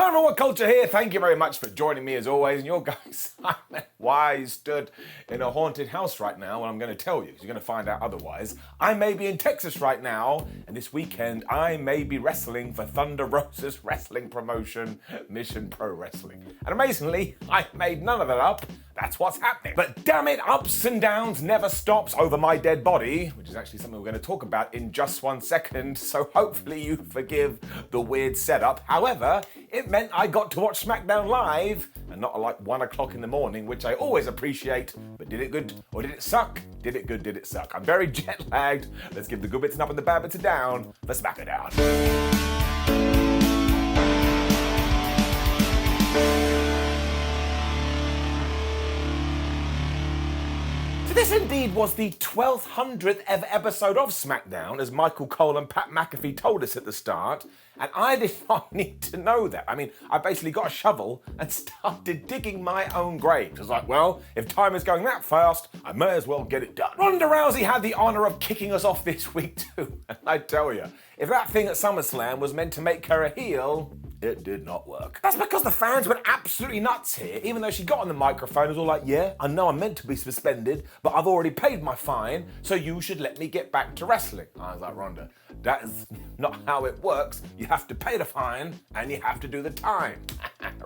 Simon, WhatCulture here. Thank you very much for joining me as always. And your guy Simon, why he stood in a haunted house right now? Well, I'm going to tell you, because you're going to find out otherwise. I may be in Texas right now, and this weekend I may be wrestling for Thunder Rosa's wrestling promotion, Mission Pro Wrestling. And amazingly, I made none of that up. That's what's happening. But damn it, ups and downs never stops over my dead body, which is actually something we're going to talk about in just 1 second. So hopefully you forgive the weird setup. However, it meant I got to watch SmackDown live and not at like 1 o'clock in the morning, which I always appreciate. But did it good or did it suck? Did it good? Did it suck? I'm very jet lagged. Let's give the good bits an up and the bad bits a down for SmackDown. This indeed was the 1200th ever episode of SmackDown, as Michael Cole and Pat McAfee told us at the start, and I did not need to know that. I mean, I basically got a shovel and started digging my own grave. It was like, well, if time is going that fast, I may as well get it done. Ronda Rousey had the honour of kicking us off this week too, and I tell you, if that thing at SummerSlam was meant to make her a heel, it did not work. That's because the fans went absolutely nuts here. Even though she got on the microphone, it was all like, yeah, I know I'm meant to be suspended, but I've already paid my fine, so you should let me get back to wrestling. I was like, Ronda, that is not how it works. You have to pay the fine, and you have to do the time.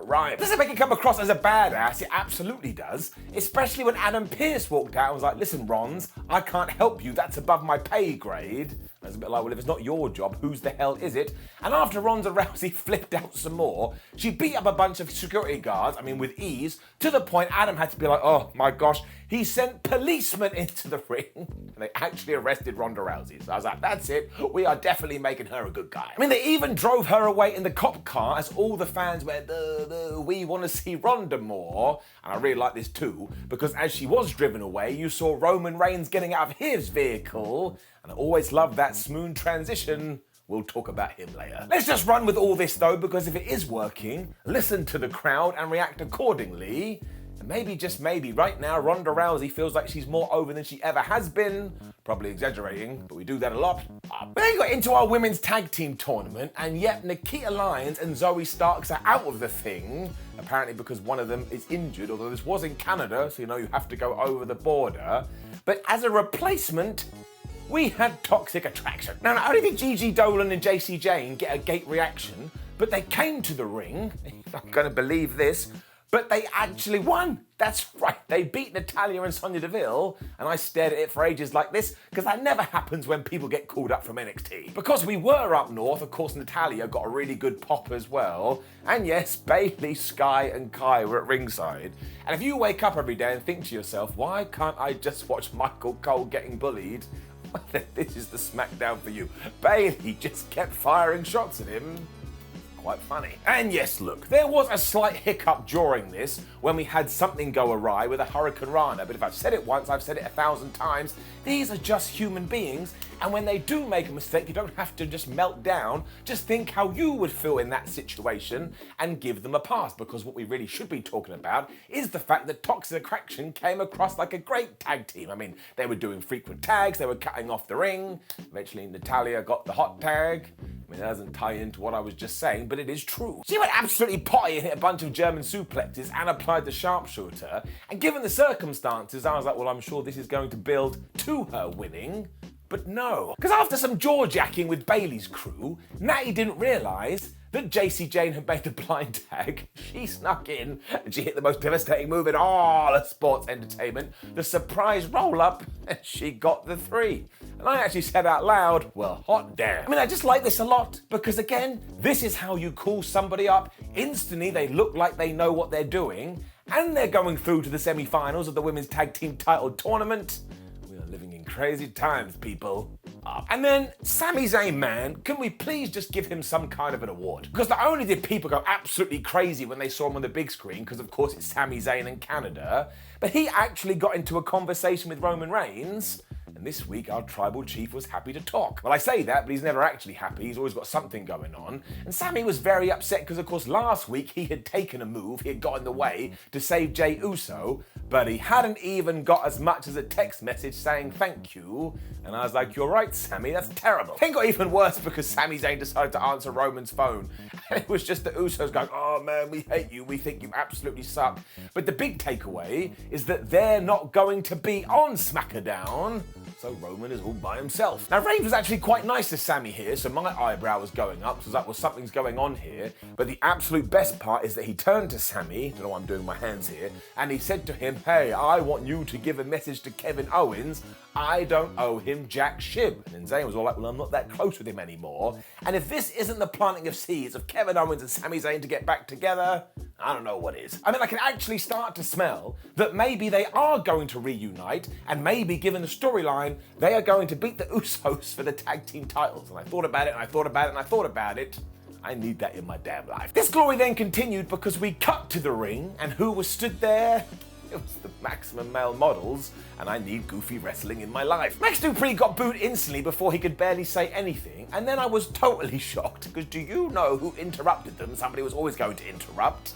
Right. Does it make it come across as a badass? It absolutely does. Especially when Adam Pearce walked out and was like, listen, Rons, I can't help you. That's above my pay grade. It's a bit like, well, if it's not your job, whose the hell is it? And after Ronda Rousey flipped out some more, she beat up a bunch of security guards, with ease, to the point Adam had to be like, oh my gosh, he sent policemen into the ring, and they actually arrested Ronda Rousey. So I was like, that's it, we are definitely making her a good guy. They even drove her away in the cop car as all the fans went, we want to see Ronda more. And I really like this too, because as she was driven away, you saw Roman Reigns getting out of his vehicle, and I always love that smooth transition. We'll talk about him later. Let's just run with all this though, because if it is working, listen to the crowd and react accordingly. And maybe, just maybe, right now, Ronda Rousey feels like she's more over than she ever has been. Probably exaggerating, but we do that a lot. We then got into our women's tag team tournament, and yet Nikita Lyons and Zoe Starks are out of the thing, apparently because one of them is injured, although this was in Canada, so you have to go over the border. But as a replacement, we had Toxic Attraction. Now, not only did Gigi Dolan and JC Jane get a gate reaction, but they came to the ring, you're not going to believe this, but they actually won. That's right, they beat Natalya and Sonya Deville, and I stared at it for ages like this, because that never happens when people get called up from NXT. Because we were up north, of course, Natalya got a really good pop as well, and yes, Bayley, Sky, and Kai were at ringside. And if you wake up every day and think to yourself, why can't I just watch Michael Cole getting bullied? Well, then this is the SmackDown for you. Bayley just kept firing shots at him. Quite funny. And yes, look, there was a slight hiccup during this when we had something go awry with a Hurricane Rana, but if I've said it once, I've said it 1,000 times. These are just human beings, and when they do make a mistake, you don't have to just melt down. Just think how you would feel in that situation and give them a pass, because what we really should be talking about is the fact that Toxic Attraction came across like a great tag team. They were doing frequent tags, they were cutting off the ring. Eventually, Natalya got the hot tag. It doesn't tie into what I was just saying, but it is true. She went absolutely potty and hit a bunch of German suplexes and applied the sharpshooter. And given the circumstances, I was like, well, I'm sure this is going to build to her winning. But no. Because after some jaw-jacking with Bayley's crew, Natty didn't realise that JC Jane had made a blind tag. She snuck in and she hit the most devastating move in all of sports entertainment, the surprise roll-up, and she got the 3. And I actually said out loud, well, hot damn. I just like this a lot, because again, this is how you call somebody up. Instantly, they look like they know what they're doing, and they're going through to the semi-finals of the women's tag team title tournament. We are living in crazy times, people. And then, Sami Zayn, man, can we please just give him some kind of an award? Because not only did people go absolutely crazy when they saw him on the big screen, because of course it's Sami Zayn in Canada, but he actually got into a conversation with Roman Reigns, and And this week, our tribal chief was happy to talk. Well, I say that, but he's never actually happy. He's always got something going on. And Sami was very upset because, of course, last week he had taken a move, he had got in the way to save Jey Uso, but he hadn't even got as much as a text message saying thank you. And I was like, you're right, Sami, that's terrible. It got even worse because Sami Zayn decided to answer Roman's phone. And it was just the Usos going, oh man, we hate you, we think you absolutely suck. But the big takeaway is that they're not going to be on SmackDown. So Roman is all by himself. Now, Reigns was actually quite nice to Sami here, so my eyebrow was going up, so I was like, well, something's going on here. But the absolute best part is that he turned to Sami, don't know why I'm doing my hands here, and he said to him, hey, I want you to give a message to Kevin Owens. I don't owe him jack shit. And then Zayn was all like, well, I'm not that close with him anymore. And if this isn't the planting of seeds of Kevin Owens and Sami Zayn to get back together, I don't know what is. I mean, I can actually start to smell that maybe they are going to reunite, and maybe, given the storyline, they are going to beat the Usos for the tag team titles. And I thought about it, and I thought about it, and I thought about it. I need that in my damn life. This glory then continued because we cut to the ring, and who was stood there? It was the Maximum Male Models, and I need goofy wrestling in my life. Max Dupree got booed instantly before he could barely say anything, and then I was totally shocked, because do you know who interrupted them? Somebody was always going to interrupt.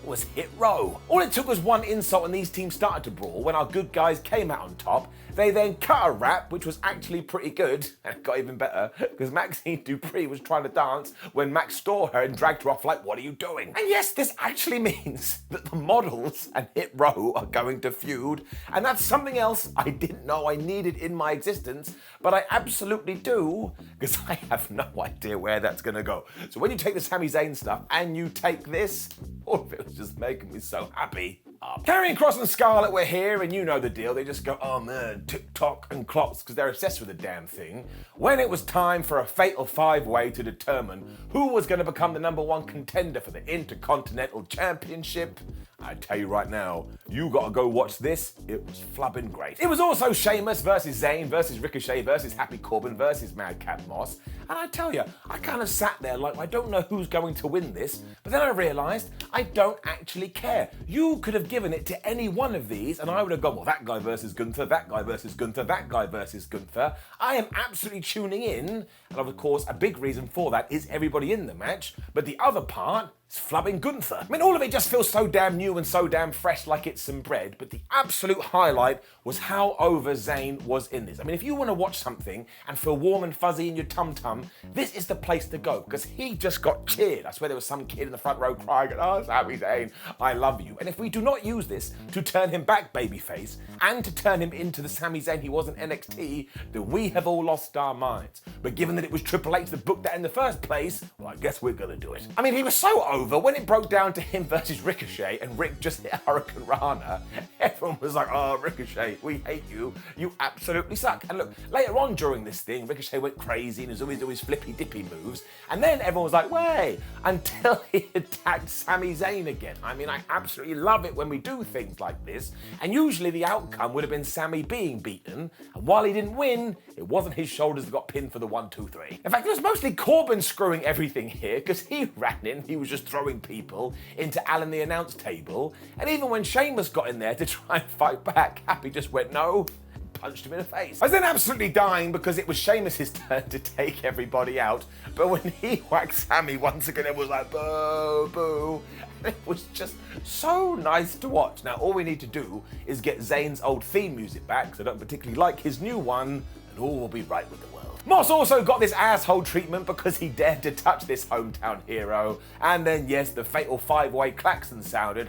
It was Hit Row. All it took was one insult and these teams started to brawl. When our good guys came out on top, they then cut a rap, which was actually pretty good, and it got even better, because Maxine Dupree was trying to dance when Max saw her and dragged her off like, what are you doing? And yes, this actually means that the Models and Hit Row are going to feud, and that's something else I didn't know I needed in my existence, but I absolutely do, because I have no idea where that's going to go. So when you take the Sami Zayn stuff and you take this, all of it was just making me so happy. Karrion Kross and Scarlett were here, and you know the deal. They just go, oh man, TikTok and clocks, because they're obsessed with the damn thing. When it was time for a fatal five-way to determine who was going to become the #1 contender for the Intercontinental Championship, I tell you right now, you gotta go watch this. It was flubbing great. It was also Sheamus versus Zayn versus Ricochet versus Happy Corbin versus Madcap Moss. And I tell you, I kind of sat there like, I don't know who's going to win this, but then I realized I don't actually care. You could have given it to any one of these and I would have gone, well, that guy versus Gunther, that guy versus Gunther, that guy versus Gunther. I am absolutely tuning in. And of course, a big reason for that is everybody in the match, but the other part is flubbing Gunther. I mean, all of it just feels so damn new and so damn fresh, like it's some bread, but the absolute highlight was how over Zayn was in this. I mean, if you want to watch something and feel warm and fuzzy in your tum-tum, this is the place to go, because he just got cheered. I swear there was some kid in the front row crying, oh, Sami Zayn, I love you. And if we do not use this to turn him back babyface and to turn him into the Sami Zayn he was in NXT, then we have all lost our minds. But given that it was Triple H that booked that in the first place, well, I guess we're gonna do it. I mean, he was so over when it broke down to him versus Ricochet and Rick just hit Hurricane Rana. Everyone was like, oh, Ricochet, we hate you. You absolutely suck. And look, later on during this thing, Ricochet went crazy and was always doing his flippy dippy moves. And then everyone was like, wait, until he attacked Sami Zayn again. I mean, I absolutely love it when we do things like this. And usually the outcome would have been Sami being beaten. And while he didn't win, it wasn't his shoulders that got pinned for the 1, 2, 3. In fact, it was mostly Corbin screwing everything here, because he ran in, he was just throwing people into Alan the announce table. And even when Sheamus got in there to try and fight back, Happy just went, no, punched him in the face. I was then absolutely dying because it was Sheamus' turn to take everybody out. But when he whacked Sami once again, it was like, boo, boo. It was just so nice to watch. Now, all we need to do is get Zayn's old theme music back, because I don't particularly like his new one, and all will be right with the world. Moss also got this asshole treatment because he dared to touch this hometown hero. And then, yes, the fatal five-way klaxon sounded,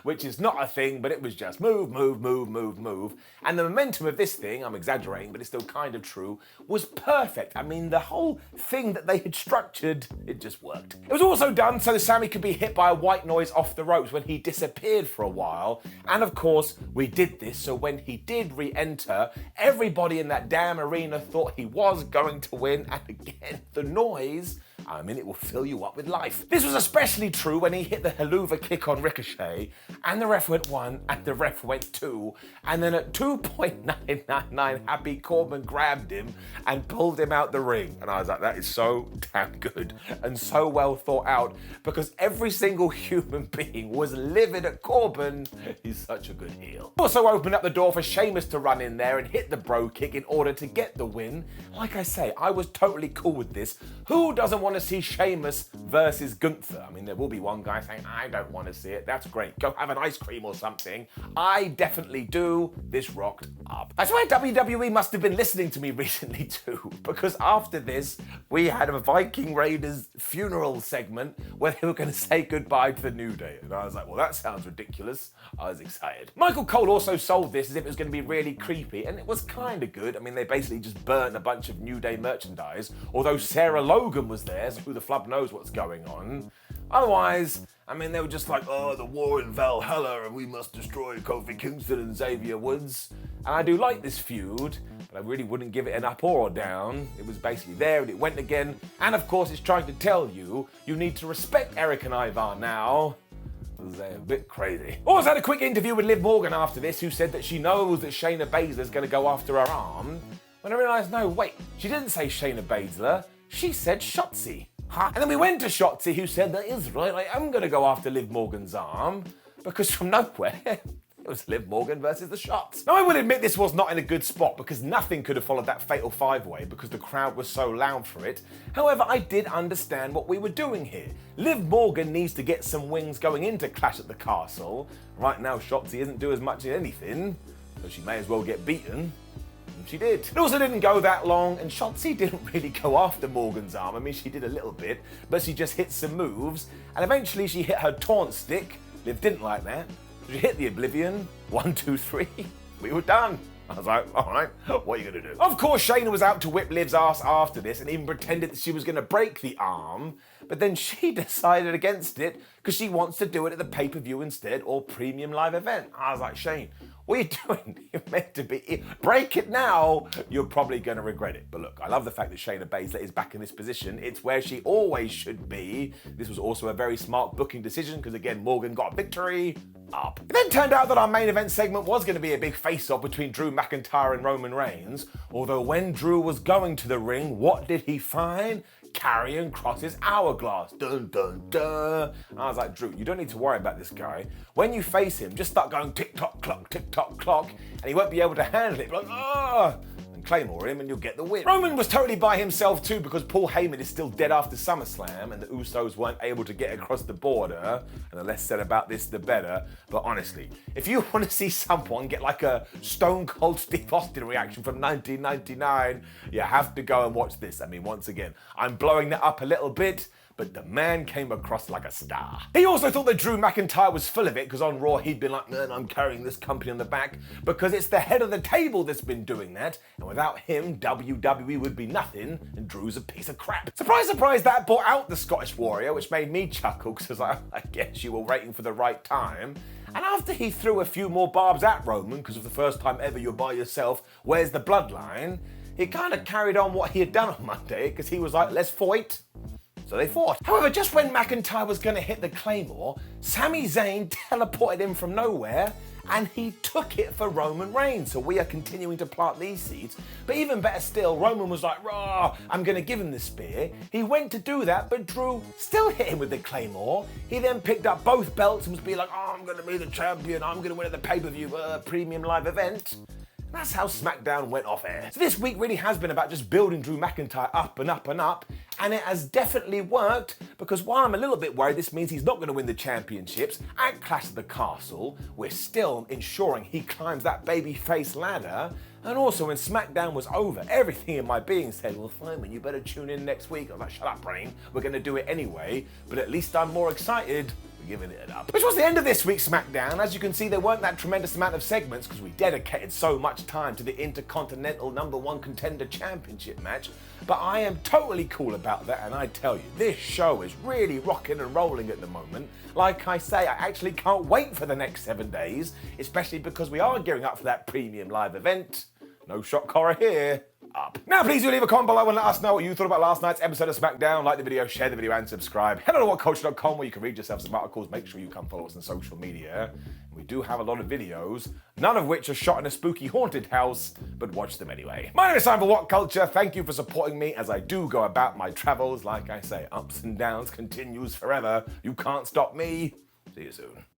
which is not a thing, but it was just move, move, move, move, move. And the momentum of this thing, I'm exaggerating, but it's still kind of true, was perfect. I mean, the whole thing that they had structured, it just worked. It was also done so that Sami could be hit by a white noise off the ropes when he disappeared for a while. And of course, we did this so when he did re-enter, everybody in that damn arena thought he was going to win. And again, the noise I mean, it will fill you up with life. This was especially true when he hit the haluva kick on Ricochet, and the ref went 1, and the ref went 2, and then at 2.999, Happy Corbin grabbed him and pulled him out the ring. And I was like, that is so damn good and so well thought out, because every single human being was livid at Corbin. He's such a good heel. Also opened up the door for Sheamus to run in there and hit the bro kick in order to get the win. Like I say, I was totally cool with this. Who doesn't want to see Sheamus versus Gunther? I mean, there will be one guy saying, I don't want to see it. That's great. Go have an ice cream or something. I definitely do. This rocked up. I swear WWE must have been listening to me recently too, because after this, we had a Viking Raiders funeral segment where they were going to say goodbye to the New Day. And I was like, well, that sounds ridiculous. I was excited. Michael Cole also sold this as if it was going to be really creepy, and it was kind of good. I mean, they basically just burnt a bunch of New Day merchandise, although Sarah Logan was there, so who the flub knows what's going on. Otherwise, I mean, they were just like, oh, the war in Valhalla and we must destroy Kofi Kingston and Xavier Woods. And I do like this feud, but I really wouldn't give it an up or a down. It was basically there and it went again. And of course, it's trying to tell you, you need to respect Eric and Ivar now. They're a bit crazy. Also had a quick interview with Liv Morgan after this, who said that she knows that Shayna Baszler's going to go after her arm. When I realised, no, wait, she didn't say Shayna Baszler, she said Shotzi. And then we went to Shotzi, who said, that is right, I am going to go after Liv Morgan's arm, because from nowhere, it was Liv Morgan versus the Shots. Now, I will admit this was not in a good spot, because nothing could have followed that fatal five-way, because the crowd was so loud for it. However, I did understand what we were doing here. Liv Morgan needs to get some wings going into Clash at the Castle. Right now, Shotzi isn't doing as much as anything, so she may as well get beaten. She did. It also didn't go that long, and Shotzi didn't really go after Morgan's arm. I mean, she did a little bit, but she just hit some moves, and eventually she hit her taunt stick. Liv didn't like that. She hit the Oblivion. 1, 2, 3. We were done. I was like, all right, what are you going to do? Of course, Shayna was out to whip Liv's ass after this and even pretended that she was going to break the arm, but then she decided against it because she wants to do it at the pay-per-view instead or premium live event. I was like, Shane, what are you doing? You're meant to be... Break it now. You're probably going to regret it. But look, I love the fact that Shayna Baszler is back in this position. It's where she always should be. This was also a very smart booking decision because, again, Morgan got a victory. Up. It then turned out that our main event segment was going to be a big face-off between Drew McIntyre and Roman Reigns. Although when Drew was going to the ring, what did he find? Karrion Kross's hourglass. Dun, dun, dun. And I was like, Drew, you don't need to worry about this guy. When you face him, just start going tick-tock, clock, and he won't be able to handle it. Like, ah! And Claymore him and you'll get the win. Roman was totally by himself too because Paul Heyman is still dead after SummerSlam and the Usos weren't able to get across the border. And the less said about this, the better. But honestly, if you want to see someone get like a Stone Cold Steve Austin reaction from 1999, you have to go and watch this. I mean, once again, I'm blowing that up a little bit, but the man came across like a star. He also thought that Drew McIntyre was full of it because on Raw he'd been like, man, I'm carrying this company on the back because it's the head of the table that's been doing that, and without him, WWE would be nothing, and Drew's a piece of crap. Surprise, surprise, that brought out the Scottish Warrior, which made me chuckle because I guess you were waiting for the right time. And after he threw a few more barbs at Roman, because for the first time ever you're by yourself, where's the bloodline? He kind of carried on what he had done on Monday because he was like, let's fight. So they fought. However, just when McIntyre was going to hit the Claymore, Sami Zayn teleported in from nowhere and he took it for Roman Reigns. So we are continuing to plant these seeds. But even better still, Roman was like, rah, I'm going to give him the spear. He went to do that, but Drew still hit him with the Claymore. He then picked up both belts and was be like, oh, I'm going to be the champion. I'm going to win at the pay-per-view premium live event. That's how SmackDown went off air. So this week really has been about just building Drew McIntyre up and up and up, and it has definitely worked because while I'm a little bit worried this means he's not going to win the championships at Clash of the Castle, we're still ensuring he climbs that babyface ladder. And also when SmackDown was over, everything in my being said, well, Simon, you better tune in next week. I was like, shut up, brain. We're going to do it anyway, but at least I'm more excited. Giving it up. Which was the end of this week's SmackDown. As you can see, there weren't that tremendous amount of segments because we dedicated so much time to the Intercontinental #1 Contender Championship match. But I am totally cool about that, and I tell you, this show is really rocking and rolling at the moment. Like I say, I actually can't wait for the next 7 days, especially because we are gearing up for that premium live event. No shock horror here. up. Now, please do leave a comment below and let us know what you thought about last night's episode of SmackDown. Like the video, share the video, and subscribe. Head on to WhatCulture.com where you can read yourself some articles. Make sure you come follow us on social media. We do have a lot of videos, none of which are shot in a spooky haunted house, but watch them anyway. My name is Simon for WhatCulture. Thank you for supporting me as I do go about my travels. Like I say, ups and downs continues forever. You can't stop me. See you soon.